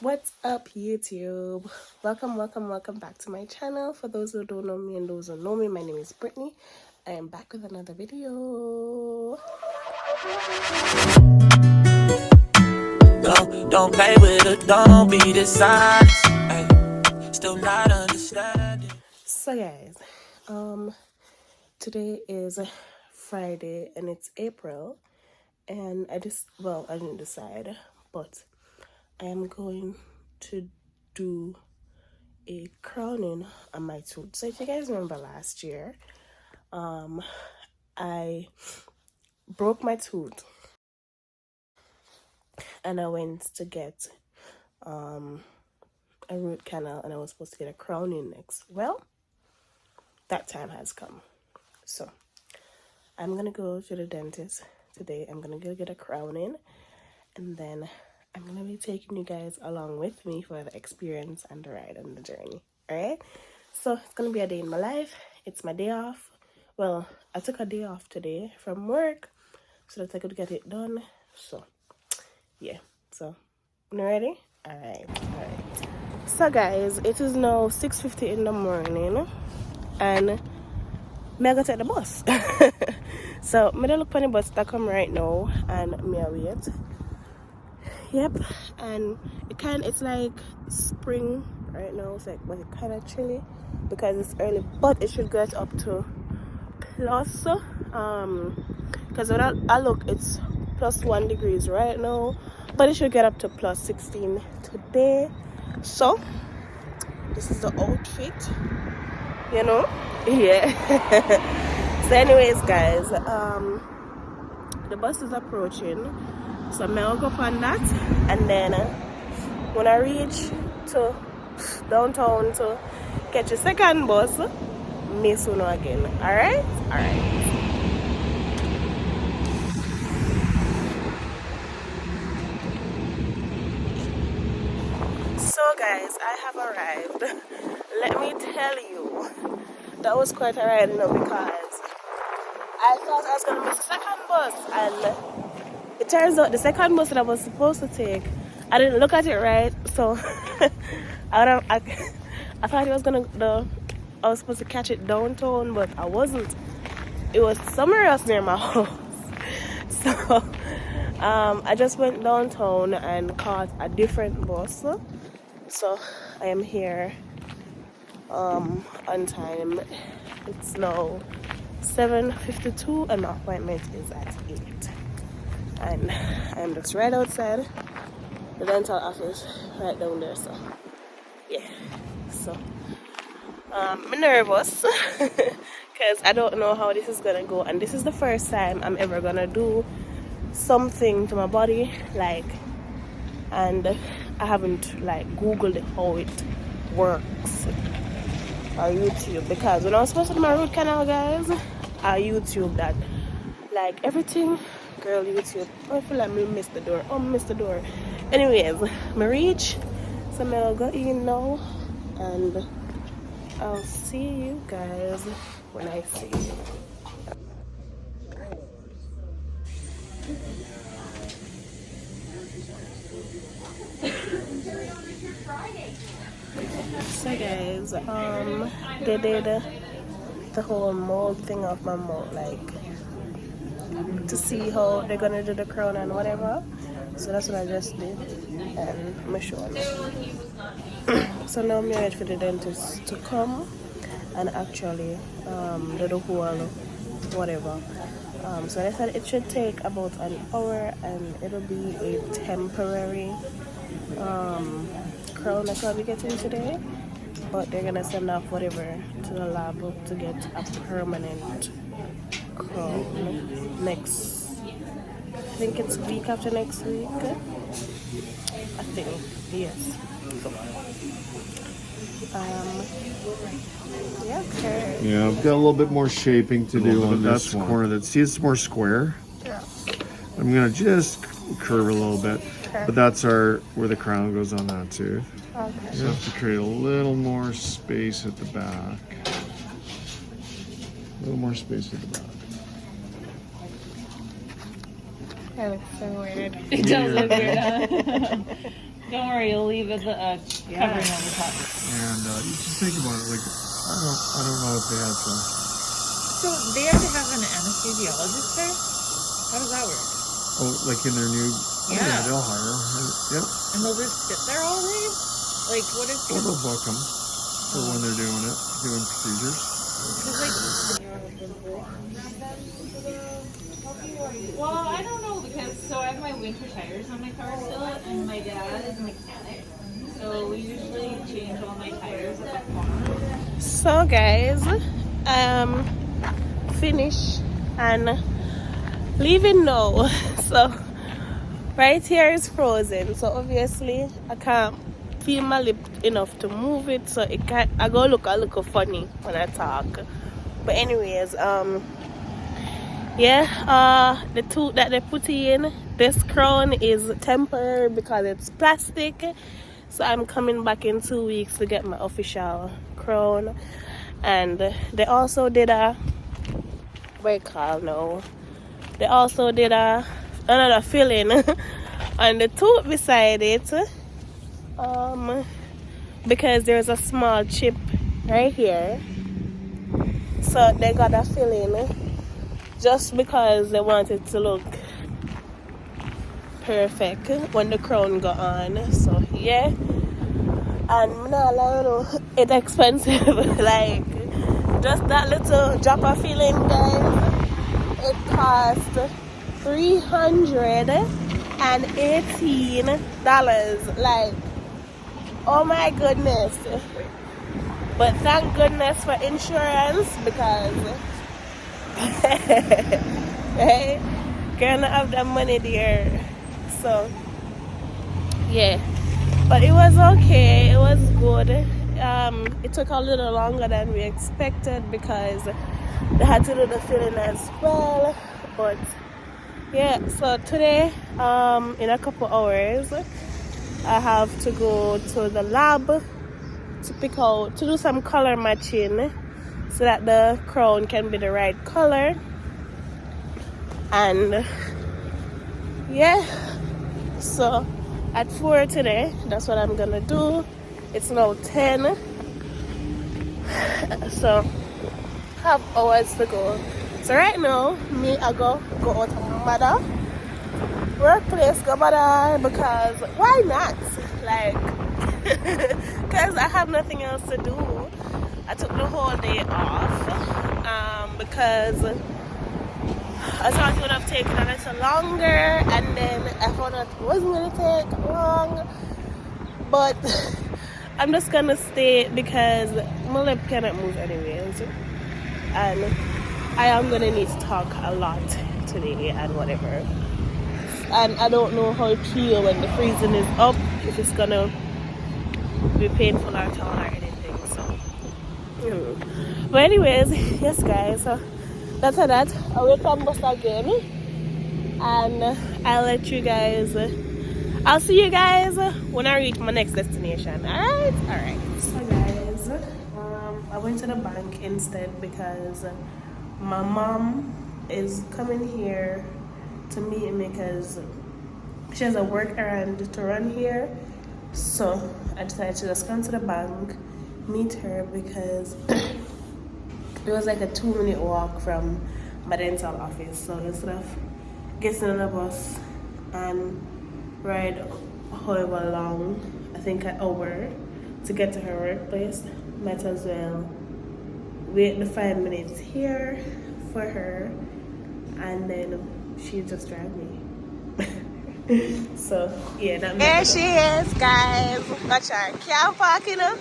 What's up, YouTube? Welcome back to my channel. For those who don't know me and those who know me, my name is Brittany. I am back with another video. Don't play with it, don't be dishonest. Still not understanding. So guys, today is Friday and it's April, and I didn't decide, but I am going to do a crowning on my tooth. So if you guys remember last year, I broke my tooth and I went to get a root canal, and I was supposed to get a crowning next. Well, that time has come. So I'm gonna go to the dentist today. I'm gonna go get a crowning, and then I'm gonna be taking you guys along with me for the experience and the ride and the journey. Alright? So it's gonna be a day in my life. It's my day off. Well, I took a day off today from work so that I could get it done. So yeah. So you ready? Alright. So guys, it is now 6:50 in the morning and me I go take the bus. So me look for the bus that come right now and me I wait. Yep, and it's like spring right now. It's like kind of chilly because it's early, but it should get up to plus because when I look, it's plus 1 degrees right now, but it should get up to plus 16 today. So this is the outfit, you know. Yeah. So anyways guys, the bus is approaching, so I'll go up on that, and then when I reach to downtown to catch a second bus, me soon again. Alright. So guys, I have arrived. Let me tell you, that was quite a ride, because I thought I was gonna miss the second bus, and it turns out the second bus that I was supposed to take, I didn't look at it right, so I thought it was I was supposed to catch it downtown, but I wasn't. It was somewhere else near my house. So I just went downtown and caught a different bus. So I am here on time. It's now 7:52 and my appointment is at 8. And I'm just right outside the dental office right down there. So yeah, so I'm nervous because I don't know how this is gonna go, and this is the first time I'm ever gonna do something to my body, and I haven't googled how it works on YouTube, because when I was supposed to do my root canal, guys, I YouTube that everything. Girl, YouTube, I feel like me miss the door. Anyways, me reach, so I'll go in now, and I'll see you guys when I see you. So guys, they did the whole mold thing off my mouth, to see how they're gonna do the crown and whatever. So that's what I just did, and I'm showing you. So now I'm ready for the dentist to come and actually do the whole whatever. So they said it should take about an hour, and it'll be a temporary crown that's what we getting today, but they're gonna send off whatever to the lab to get a permanent crown I think it's week after next week. I think, yes. Yeah, okay. Yeah, I've got a little bit more shaping to do on this corner. See, it's more square. Yeah. I'm gonna just curve a little bit, but that's where the crown goes on that tooth. Okay. You have to create a little more space at the back. A little more space at the back. That looks so weird. It does look weird. Don't worry, you'll leave it covering on the top. And you just think about it, like I don't know if they have to. So they have to have an anesthesiologist there? How does that work? Oh, like in their new. Yeah. They'll hire. Yep. And they'll just sit there all day? Like, what if... Or they'll book them for when they're doing procedures. Well, I don't know because so I have my winter tires on my car still, and my dad is a mechanic, so we usually change all my tires at the farm. So guys, finish and leaving now. So right here is frozen, so obviously I can't feel my lip enough to move it, so it can't. I go look a little funny when I talk. But anyways, yeah, the tooth that they put in, this crown is temporary because it's plastic. So I'm coming back in 2 weeks to get my official crown. And they also did a, what you call now? They also did another filling on the tooth beside it. Because there's a small chip right here. So they got a filling just because they want it to look perfect when the crown go on. So yeah, and it's expensive. Like just that little drop of filling, guys, it cost $318. Like, oh my goodness. But thank goodness for insurance because right? Gonna have that money there. So yeah. But it was okay, it was good. It took a little longer than we expected because they had to do the filling as well. But yeah, so today, in a couple hours, I have to go to the lab to do some color matching so that the crown can be the right color. And yeah, so at 4 today, that's what I'm gonna do. It's now 10, so have hours to go. So right now, I go out to my mother workplace, go bother, because why not? Like, because I have nothing else to do. I took the whole day off because I thought it would have taken a little longer, and then I found out it wasn't going to take long. But I'm just going to stay because my lip cannot move anyways. And I am going to need to talk a lot today and whatever. And I don't know how it feels when the freezing is up, if it's going to be painful at all or anything. So, but anyways, yes guys, so that's that. I will come back again, and I'll see you guys when I reach my next destination. Alright. So guys, I went to the bank instead because my mom is coming here to meet me because she has a work errand to run here. So I decided to just come to the bank, meet her, because it was like a 2-minute walk from my dental office. So instead of getting on a bus and ride however long, I think an hour to get to her workplace, might as well wait the 5 minutes here for her, and then she'll just drive me. So yeah, that there she is, guys. Watch her car parking up.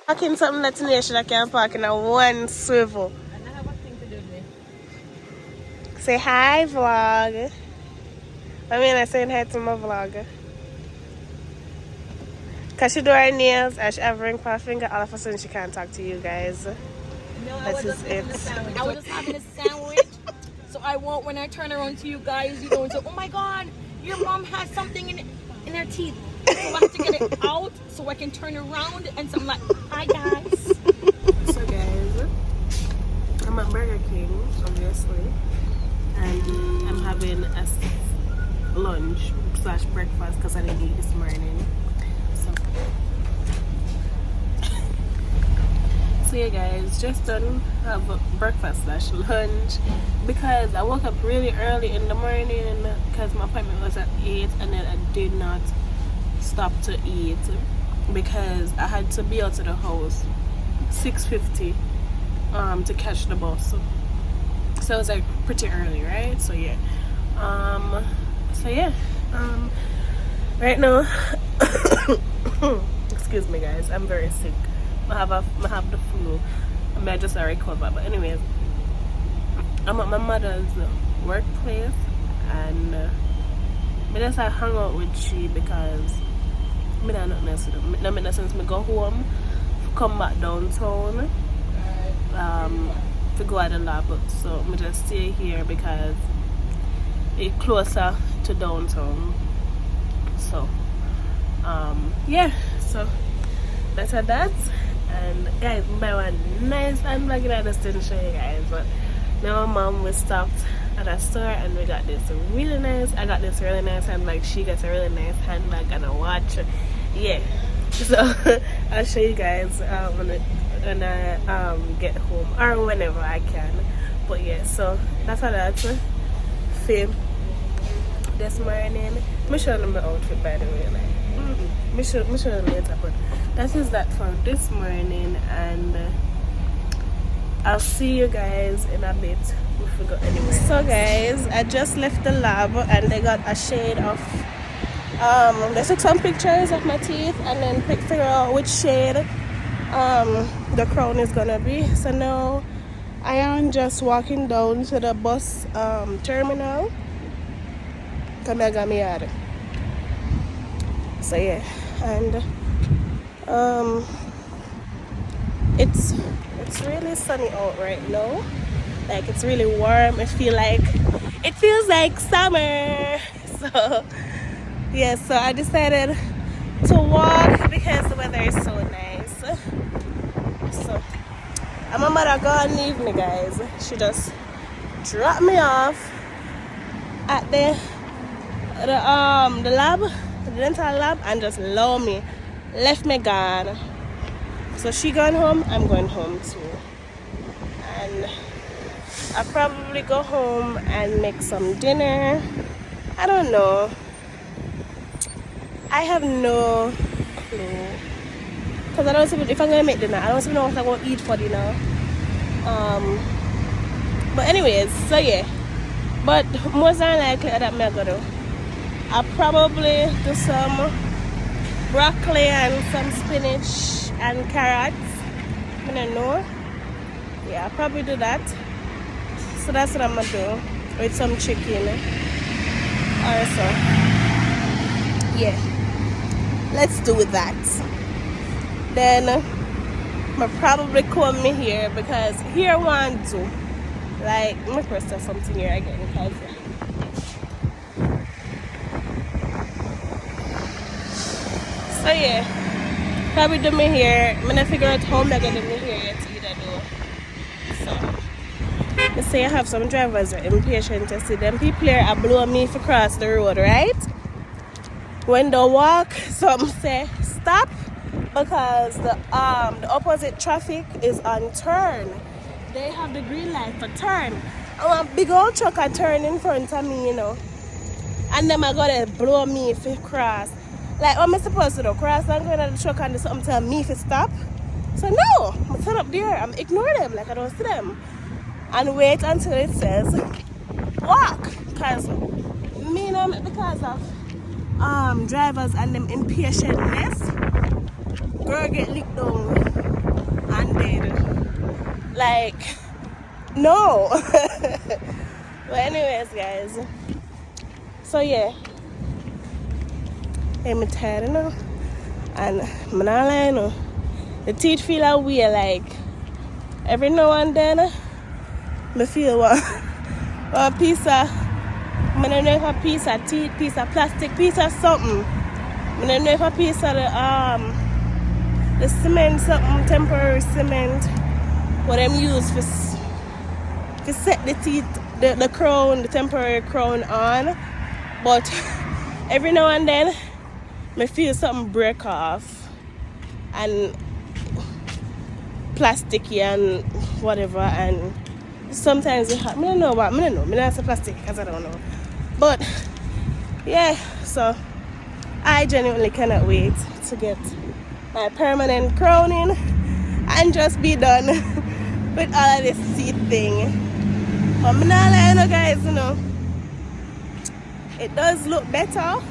Parking something that's nation I can't park in a one swivel. And I have a thing to do with me. Say hi, vlog. I saying hi to my vlogger. Cause she do her nails and she have ring for her finger, all of a sudden she can't talk to you guys. No, I was just having a sandwich. I was just having a sandwich. So I won't, when I turn around to you guys, you go and say, oh my god, your mom has something in her teeth. So I have to get it out so I can turn around. And so I'm like, hi guys. So guys, I'm at Burger King, obviously, and I'm having a lunch slash breakfast because I didn't eat this morning. So yeah guys, just done have breakfast slash lunch because I woke up really early in the morning because my appointment was at 8 and then I did not stop to eat because I had to be out of the house 6:50 to catch the bus. So it was like pretty early, right? So yeah. Right now excuse me guys, I'm very sick. I have the flu. I may just recover. But anyways, I'm at my mother's workplace and I just hang out with she because I don't know nothing else to do. It make no sense me go home, come back downtown, to go at the lab. So I just stay here because it's closer to downtown. So yeah, so that's that. And guys, buy one nice handbag that I just didn't show you guys, but now my mom we stopped at a store and we got this really nice. I got this really nice handbag. She got a really nice handbag and a watch. Yeah, so I'll show you guys when I get home or whenever I can. But yeah, so that's how that's film this morning. I'm showing my outfit by the way. Like, show them later, but that is that for this morning, and I'll see you guys in a bit if we go anywhere. So guys, I just left the lab and they got a shade of they took some pictures of my teeth and then figure out which shade the crown is gonna be. So now I am just walking down to the bus terminal. Come here, me out. So yeah, and it's really sunny out right now. Like it's really warm. It feels like summer. So yeah, so I decided to walk because the weather is so nice. So and my mother gonna leave me, guys. She just dropped me off at the lab, the dental lab, and just left me gone. So she gone home, I'm going home too. And I'll probably go home and make some dinner. I don't know. I have no clue. Because I don't even, if I'm going to make dinner, I don't even know what I'm going to eat for dinner. But anyways, so yeah. But most than likely that I'm going to do, I'll probably do some broccoli and some spinach and carrots. I don't know. Yeah, I'll probably do that. So that's what I'm going to do. With some chicken. Also. Yeah. Let's do that. Then I'll probably come me here because here I want to. Like, I'm going to press something here again because so yeah, probably do me here. I'm gonna figure out how I'm gonna do me here to either do. So let's say I have some drivers that are impatient to see them people here are blowing me for cross the road, right? When they walk, some say stop because the opposite traffic is on turn. They have the green light for turn. And a big old truck are turn in front of me, you know. And them are gonna blow me if it cross. Like, what am I supposed to do? Cross and go into the truck and do something tell me if it stop? So no, I'm turn up there. I'm ignore them like I don't see them. And wait until it says walk. Because of drivers and them impatientness, girl get licked down and dead. Like, no. But anyways, guys. So yeah. I'm tired now. And I'm not lying now. The teeth feel a way like every now and then I feel a piece of, I don't know if a piece of teeth, piece of plastic, piece of something I don't know if a piece of the cement, something temporary cement, what them use for set the teeth, the crown, the temporary crown on. But every now and then, I feel something break off and plasticky and whatever, and sometimes it happens. I don't know about, I don't know. I don't say plastic because I don't know. But yeah, so I genuinely cannot wait to get my permanent crowning and just be done with all of this teeth thing. But I'm not lying, guys, you know, it does look better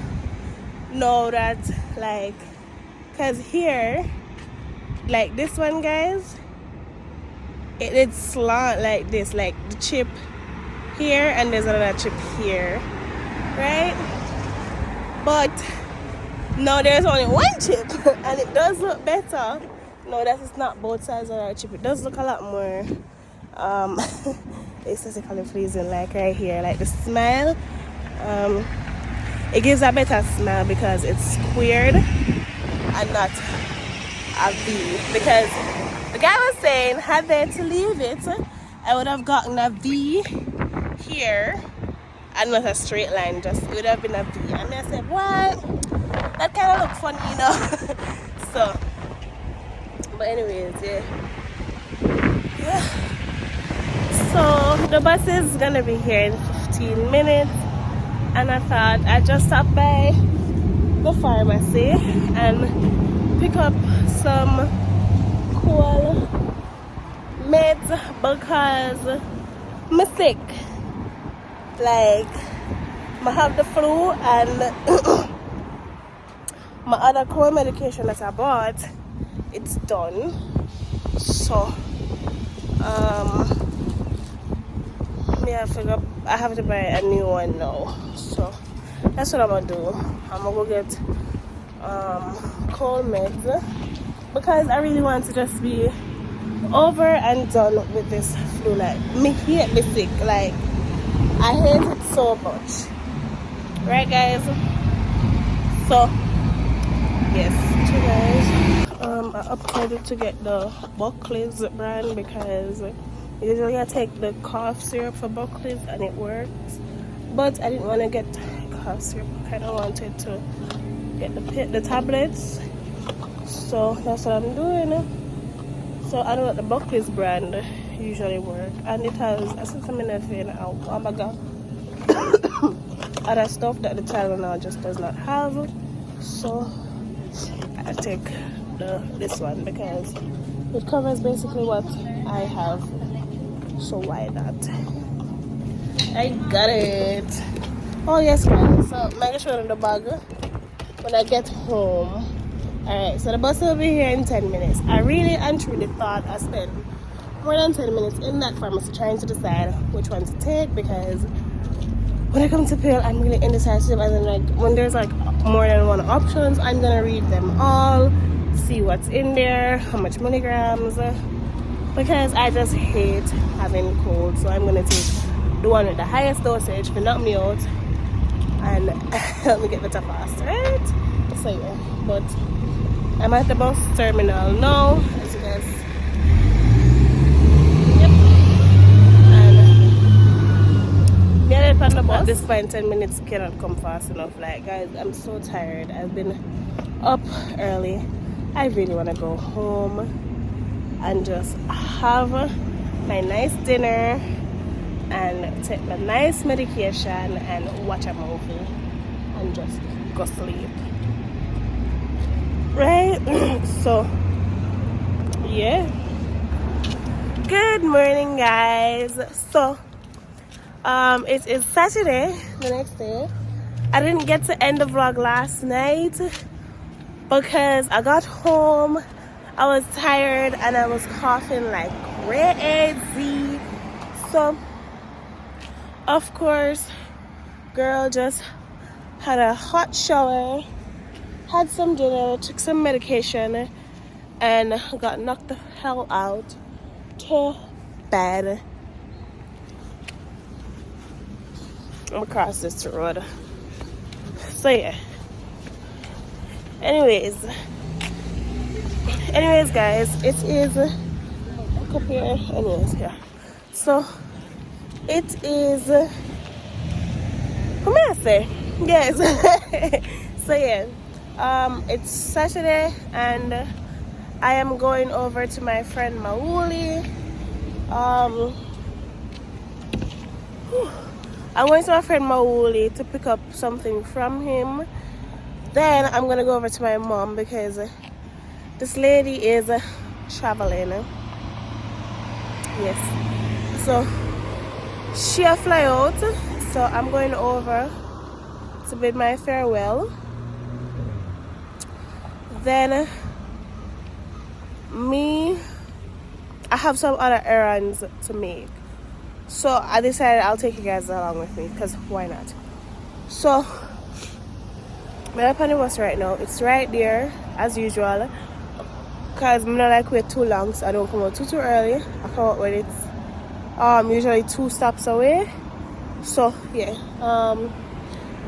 now that, like, because here, like this one, guys, it's slant like this, like the chip here and there's another chip here, right? But now there's only one chip and it does look better. No, that is not both sides of that chip. It does look a lot more aesthetically pleasing, like right here, like the smile. It gives a better smile because it's squared and not a V. Because the guy was saying, had they to leave it, I would have gotten a V here and not a straight line. Just it would have been a V. And I said, what? That kind of look funny, you know. So, but anyways, yeah. So the bus is gonna be here in 15 minutes, and I thought I'd just stop by the pharmacy and pick up some cool meds because I'm sick. Like, I have the flu and my other cold medication that I bought, it's done. So yeah, I figure I have to buy a new one now. So that's what I'm gonna do. I'm gonna go get cold meds because I really want to just be over and done with this flu. Like, me hate me sick. Like, I hate it so much. Right, guys? So yes, so guys, I upgraded to get the Buckley's brand because usually I take the cough syrup for Buckley's and it works, but I didn't want to get cough syrup. I kind of wanted to get the tablets, so that's what I'm doing. So I know that the Buckley's brand usually work, and it has acetaminophen and omega other stuff that the Tylenol just does not have. So I take this one because it covers basically what I have. So why not? I got it. Oh yes, guys. So make sure in the bag when I get home. Alright, so the bus will be here in 10 minutes. I really and truly thought I spent more than 10 minutes in that pharmacy trying to decide which one to take, because when I come to pill, I'm really indecisive, and then like when there's like more than one options, I'm gonna read them all, see what's in there, how much milligrams, because I just hate having cold. So I'm gonna take the one with the highest dosage for knock me out and help me get better fast, right? So yeah, but I'm at the bus terminal now, as you guys. Yep. And yeah, on the bus. At this point, 10 minutes cannot come fast enough. Like, guys, I'm so tired. I've been up early. I really want to go home and just have my nice dinner and take my nice medication and watch a movie and just go sleep. Right? So yeah, good morning, guys. So it is Saturday, the next day. I didn't get to end the vlog last night because I got home, I was tired and I was coughing like crazy. So of course, girl just had a hot shower, had some dinner, took some medication, and got knocked the hell out to bed. I'm across this road. So yeah, Anyways, guys, it is up here. Anyways, yeah. So it is. What may I say? Yes. So yeah, it's Saturday, and I am going over to my friend Mauli. I'm going to my friend Mauli to pick up something from him. Then I'm gonna go over to my mom because this lady is traveling. Yes. So she'll fly out. So I'm going over to bid my farewell. Then I have some other errands to make. So I decided I'll take you guys along with me because why not? So we're up on the bus right now. It's right there as usual. Because I'm not like wait too long, so I don't come out too early. I come out when it's usually 2 stops away. So yeah.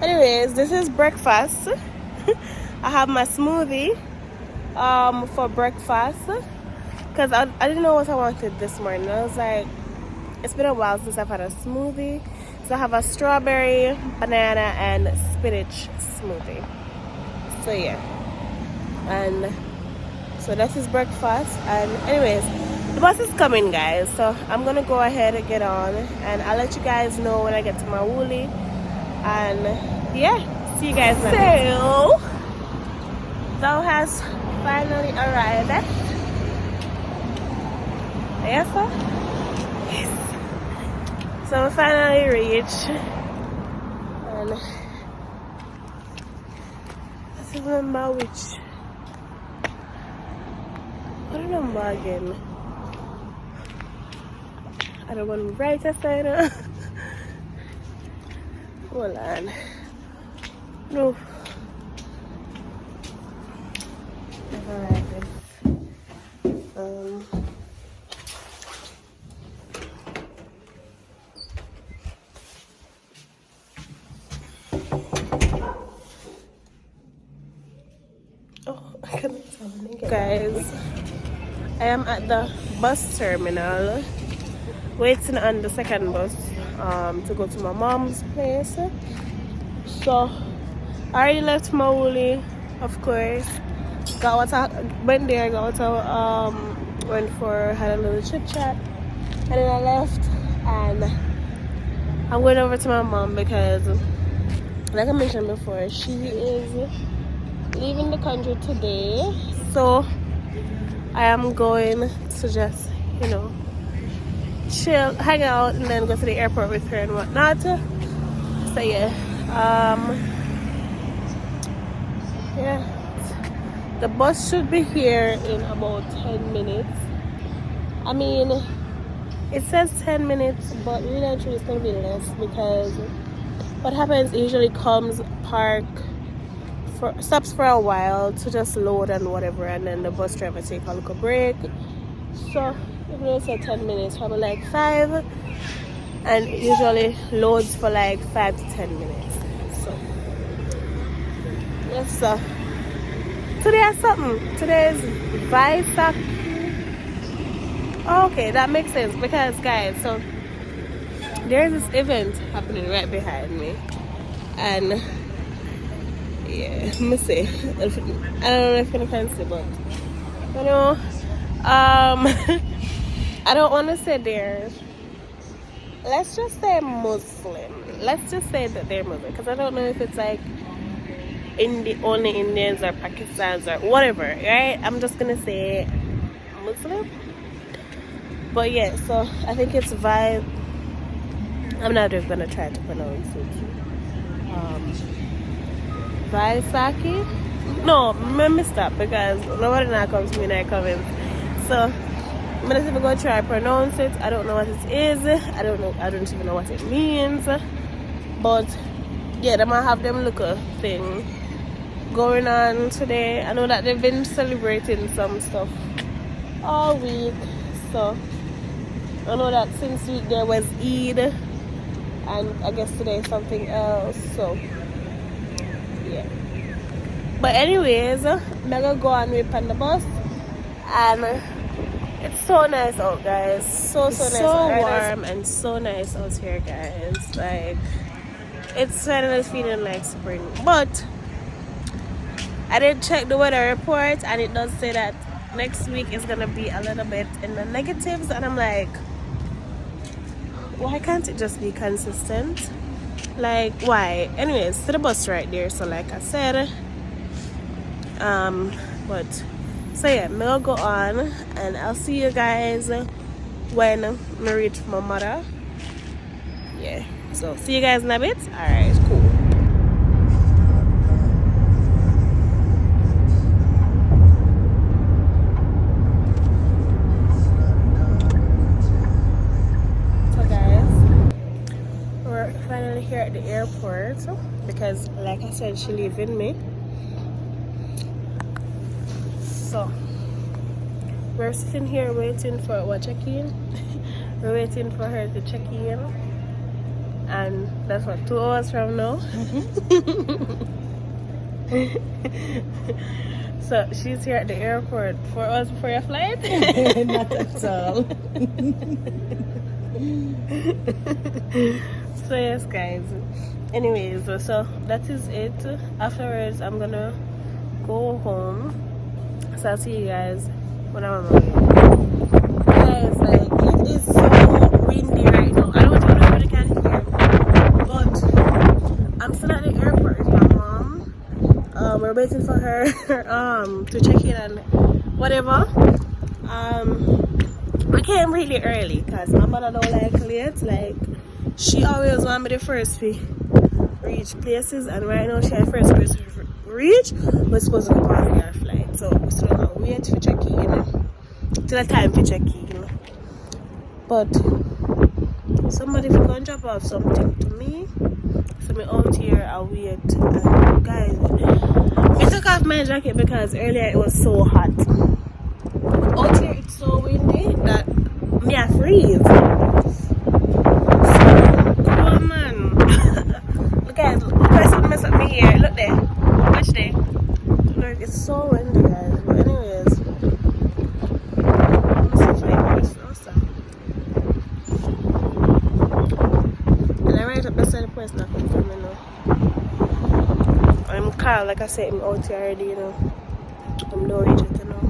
Anyways, this is breakfast. I have my smoothie for breakfast because I didn't know what I wanted this morning. I was like, it's been a while since I've had a smoothie. So I have a strawberry, banana, and spinach smoothie. So yeah. And so that is breakfast. And anyways, the bus is coming, guys. So I'm gonna go ahead and get on, and I'll let you guys know when I get to Mauli. And yeah, see you guys later. So thou has finally arrived. Yes, sir? Yes. So we finally reached, and let's remember which. What number again? I don't want to write a sign. Hold on. No. Never write this. Guys, I am at the bus terminal waiting on the second bus to go to my mom's place. So I already left Mauli, of course. Went there, had a little chit chat, and then I left, and I'm going over to my mom because, like I mentioned before, she is leaving the country today. So I am going to just, chill, hang out, and then go to the airport with her and whatnot. So yeah, the bus should be here in about 10 minutes. I mean, it says 10 minutes, but really actually it's gonna be less because what happens, it usually comes, stops for a while to just load and whatever, and then the bus driver take a little break. So even though it's 10 minutes, probably like 5, and it usually loads for like 5 to 10 minutes. So yes, today is something. Today is Vaisak. Okay, that makes sense because guys, so there's this event happening right behind me, and yeah, let me see. I don't know if you can see, but I don't want to say let's just say Muslim. Let's just say that they're Muslim because I don't know if it's like only Indians or Pakistans or whatever, right? I'm just gonna say Muslim. But yeah, so I think it's I'm not even gonna try to pronounce it. Vaisaki? No, let me stop because nobody now comes to me in the comments. So I'm gonna see if I'm gonna try to pronounce it. I don't know what it is. I don't even know what it means. But yeah, they might have them little thing going on today. I know that they've been celebrating some stuff all week. So I know that since week there was Eid, and I guess today is something else. So yeah. But anyways, I'm gonna go on with on the bus, and it's so nice out, guys. So nice. So warm and so nice out here, guys. Like, it's finally feeling like spring. But I did check the weather report, and it does say that next week is gonna be a little bit in the negatives, and I'm like, why can't it just be consistent? Like, why? Anyways, to the bus right there. So like I said, but so yeah, I'll go on, and I'll see you guys when I reach my mother. Yeah, so see you guys in a bit. All right, cool. So guys, we're finally here at the airport because, like I said, she leaving me. So we're sitting here waiting for what check-in. We're waiting for her to check in, and that's what, 2 hours from now. So she's here at the airport 4 hours before your flight. Not at all. So yes, guys, anyways, so that is it. Afterwards I'm gonna go home. So I'll see you guys when I'm on my way. Guys, like, it is so windy right now. I don't know if anybody can hear, but I'm still at the airport with my mom. We're waiting for her to check in and whatever. I came really early because my mother don't like late. Like, she always want me the first to reach places, and right now she had first place to reach. We're supposed to go past our flight, so we're still gonna wait for check-in till the time for check-in. But somebody for gonna drop off something to me, so me out here I'll wait. Guys, I took off my jacket because earlier it was so hot. Out here it's so windy that me I freeze. Come on, man. Look at something mess up me here. Look there. Watch there. Look, it's so windy, guys. But anyways, I'm so fine. And I right up beside the place now. I'm calm, like I said, I'm out here already, you know. I'm no reach it, you know.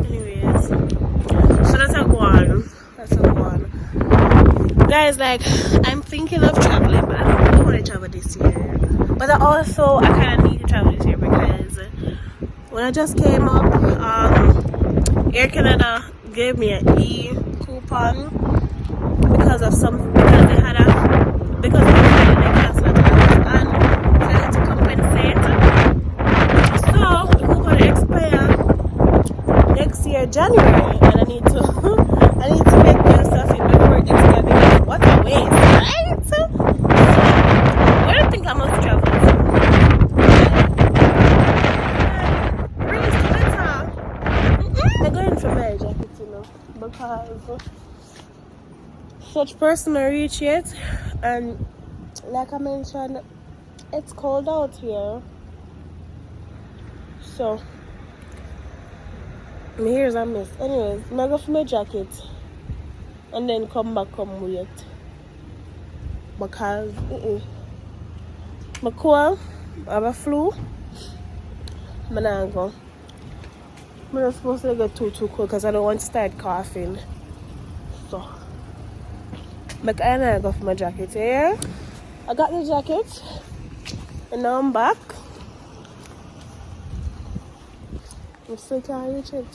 Anyways, so that's a go on. Guys, like, I'm thinking of traveling, but I don't really want to travel this year. But I kind of need to travel this year because when I just came up, Air Canada gave me an e-coupon because they had a cancel and so I had to compensate. So the coupon expire next year January, and I need to make use of it before it expires, because what a waste, right? So where do you think I must travel to? Really, so better. I'm going for my jacket, you know, because such person are reach yet, and like I mentioned, it's cold out here. So here's a mess. Anyways, I'm gonna go for my jacket and then come wait. Because my cold, I have a flu. I'm not go. I'm not supposed to get too cold because I don't want to start coughing. So I go for my jacket here. I got the jacket and now I'm back. I still can't reach it.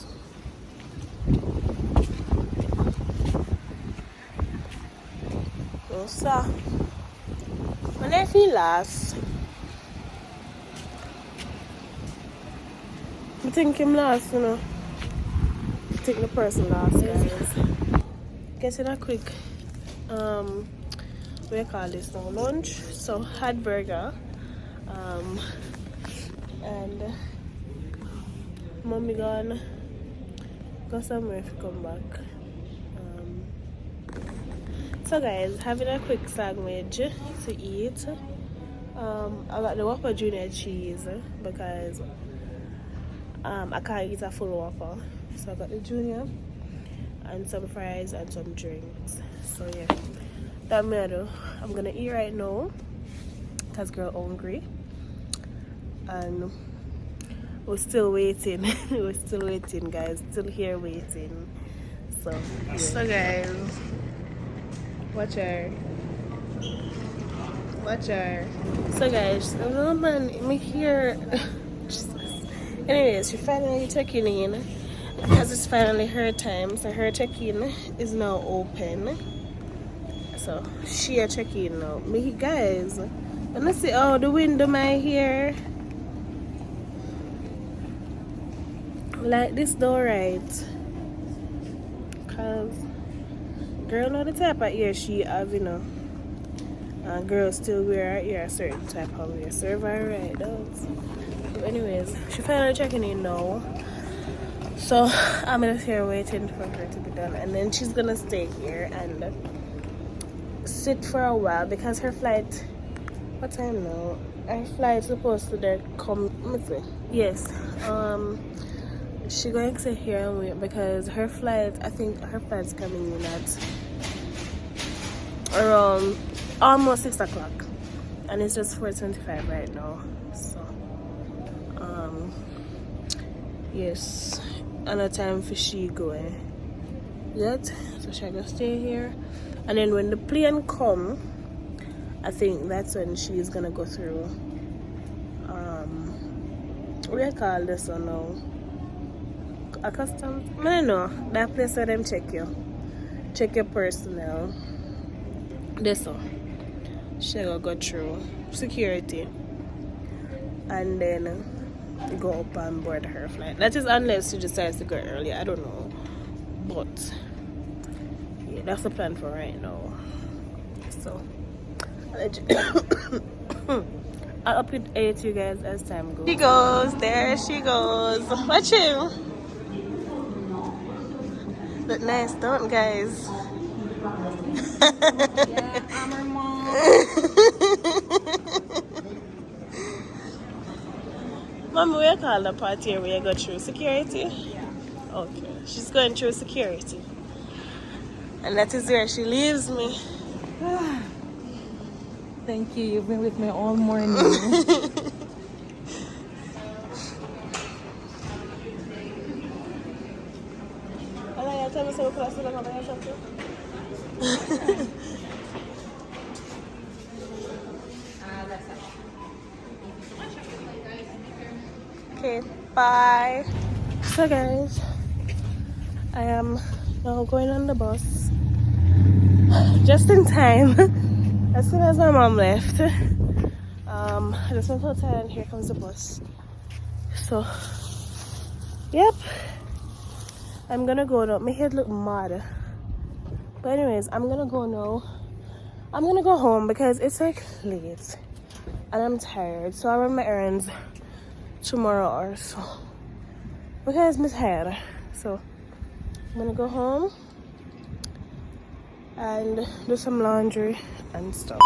So when I feel lost, I think I'm lost, you know. I think the person lost, guys. Getting a quick what do you call this now, lunch. So had burger, and mommy go somewhere if you come back. So guys, having a quick sandwich to eat. I got the Whopper Junior cheese because I can't eat a full Whopper. So I got the Junior and some fries and some drinks. So yeah, that me I do. I'm gonna eat right now because girl hungry. And we're still waiting. We're still waiting, guys. Still here waiting. So, yeah. So guys, watch her. Watch her. So guys, the little man me here. Anyways, she finally checking in because it's finally her time. So her check-in is now open. So she a check-in now. Me guys, when I see oh the window my here. Like this door right. Cause girl know the type of ear she have, you know. And girls still wear her ear a certain type of ear. Serve her right, dogs. But anyways, she finally checking in now. So I'm just here waiting for her to be done. And then she's gonna stay here and sit for a while because her flight, what time now? Her flight's supposed to come, let me see. Yes. She going to sit here and wait because her flight, I think her flight's coming in at around almost 6 o'clock. And it's just 4:25 right now. So, yes. Another time for she going yet. So she'll just stay here. And then when the plane come, I think that's when she's going to go through, what do you call this one now? A customs? I don't know. That place where them check you. Check your personnel. This one. She gonna go through security. And then go up and board her flight. That is unless she decides to go early. I don't know. But yeah, that's the plan for right now. So I'll update you guys as time goes. She goes, there she goes. Watch him. Look nice, don't guys? Yeah, I'm her mom. Mama, we call the part here where you go through security? Yeah. Okay. She's going through security. And that is where she leaves me. Thank you. You've been with me all morning. Okay, bye. So guys, I am now going on the bus just in time. As soon as my mom left, I just went outside and here comes the bus. So, yep, I'm gonna go now. My head look mad. But anyways, I'm gonna go now. I'm gonna go home because it's like late and I'm tired. So I'll run my errands tomorrow or so because I'm tired. So I'm gonna go home and do some laundry and stuff.